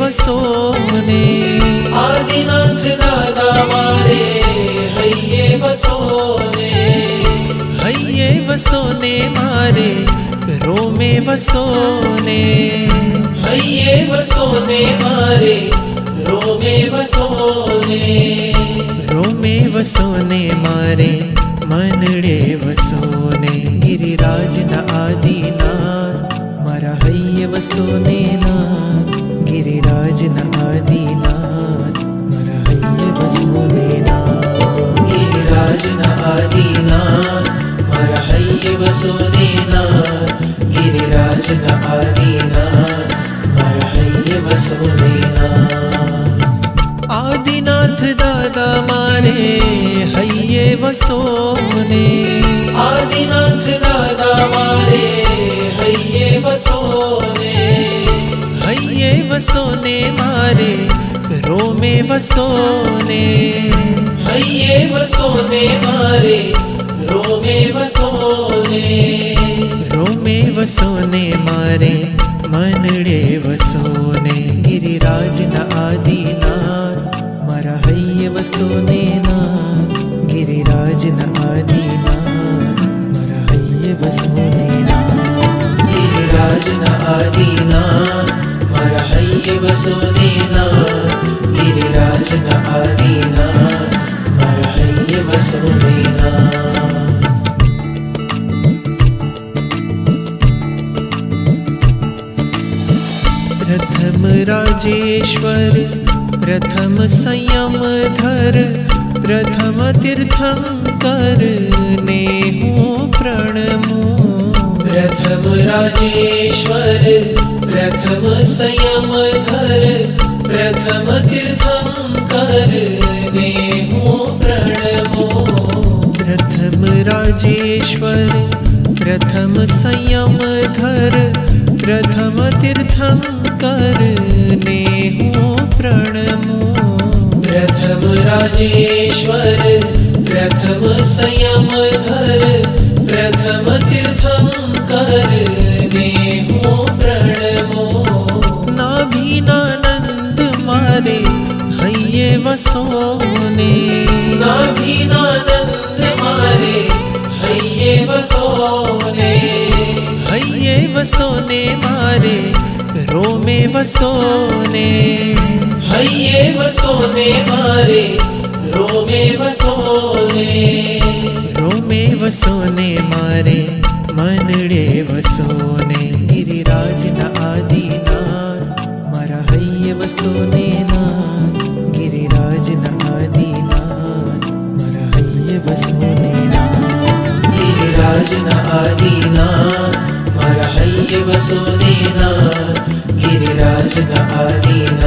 વસોને, આદિનાથ દાદા મારે હૈયે વસોને, હૈયે વસોને મારે રોમે વસોને, હૈયે વસોને મારે રોમે વસોને, રોમે વસોને મારે મનડે વસોને, ગિરિરાજના આદિનાથ મારા હૈયે વસોને નાથ, ગિરિરાજના આદિનાથ મારા હૈયે વસોને નાથ, ગિરિરાજના આદિનાથ મારા હૈયે વસોને નાથ, ગિરિરાજના આદિનાથ મારા હૈયે વસોને નાથ, આદિનાથ દાદા મારે હૈયે વસોને, આદિનાથ દાદા મારે હૈયે વસોને, હૈયે વસોને મારે રોમે વસોને, હૈયે વસોને મારે રોમે વસોને, રોમે વસોને મારે મનડે વસોને, ગિરિરાજના આદિનાથ મારા હૈયે વસોને નાથ, ગિરિરાજના આદિનાથ મારા હૈયે વસોને નાથ, ગિરિરાજના આદિનાથ મારા હૈયે વસોને નાથ, ગિરિરાજના આદિનાથ મારા હૈયે વસોને નાથ, પ્રથમ રાજેશ્વર પ્રથમ સંયમધર, પ્રથમ તીર્થંકર ને હું પ્રણમું, પ્રથમ રાજેશ્વર પ્રથમ સંયમધર, પ્રથમ તીર્થંકર ને હું પ્રણમું, પ્રથમ રાજેશ્વર પ્રથમ સંયમધર, પ્રથમ તીર્થંકર ને હું પ્રણમું, પ્રથમ રાજેશ્વર પ્રથમ સંયમધર, પ્રથમ તીર્થંકર ને હું પ્રણમું, નાભીનાનંદ મારે હૈયે વસોને, નાભીનાનંદ મારે હૈયે વસોને, હૈયે વસોને મારે રોમે વસોને, હૈયે વસોને મારે રોમે વસોને, રોમે વસોને મારે મનડે વસોને, ગિરિરાજના આદિનાથ મારા હૈયે વસોને નાથ, ગિરિરાજના આદિનાથ મારા હૈયે વસોને નાથ, ગિરિરાજના આદિનાથ મારા હૈયે વસોને નાથ, ગિરિરાજના આદિનાથ